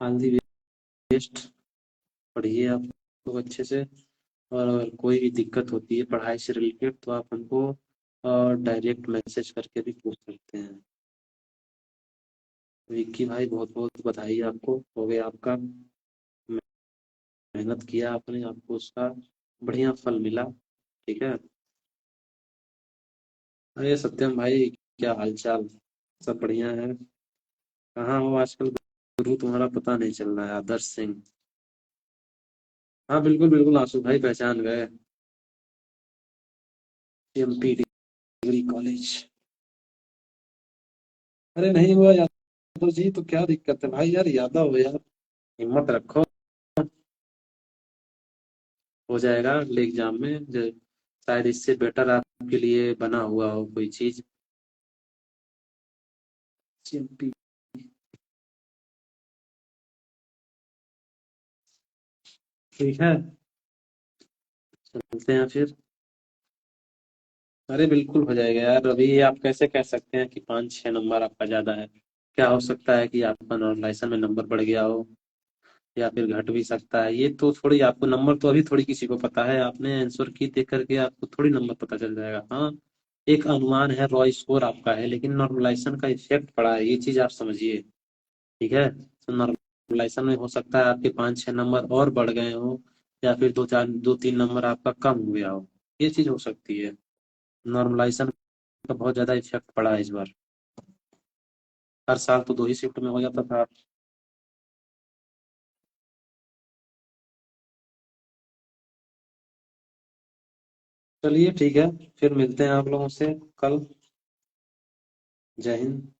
ऑल दी बेस्ट। पढ़िए आप लोग अच्छे से। और अगर कोई भी दिक्कत होती है पढ़ाई से रिलेटेड तो आप हमको डायरेक्ट मैसेज करके भी पूछ सकते हैं। विक्की भाई, बहुत बहुत बधाई आपको, हो गया आपका। मेहनत किया आपने, आपको उसका बढ़िया फल मिला। ठीक है। अरे सत्यम भाई, क्या हालचाल? सब बढ़िया है? कहाँ हो आजकल? गुरु तुम्हारा पता नहीं चल रहा है, आदर्श सिंह। हाँ बिल्कुल बिल्कुल, आंसू भाई पहचान गए। MP degree college. अरे नहीं हुआ यादव जी तो क्या दिक्कत है भाई, यार यादव हो यार। हिम्मत रखो। हो जाएगा अगले एग्जाम में शायद इससे बेटर आपके लिए बना हुआ हो कोई चीज। एमपी। ठीक है, चलते हैं फिर। अरे बिल्कुल हो जाएगा यार, अभी आप कैसे कह सकते हैं कि 5-6 नंबर आपका ज्यादा है? क्या हो सकता है कि आपका नॉर्मलाइजेशन में नंबर बढ़ गया हो, या फिर घट भी सकता है। ये तो थोड़ी आपको नंबर तो अभी थोड़ी किसी को पता है, आपने आंसर की देख करके आपको थोड़ी नंबर पता चल जाएगा। हाँ, एक अनुमान है, रॉ स्कोर आपका है, लेकिन नॉर्मलाइजेशन का इफेक्ट पड़ा है, ये चीज आप समझिए। ठीक है, तो नॉर्मलाइजेशन में हो सकता है आपके 5-6 नंबर और बढ़ गए हो, या फिर 2-3 नंबर आपका कम हो गया हो। ये चीज हो सकती है। नॉर्मलाइजेशन का बहुत ज्यादा इफेक्ट पड़ा है इस बार। हर साल तो 2 ही शिफ्ट में हो जाता था। चलिए ठीक है, फिर मिलते हैं आप लोगों से कल। जय हिंद।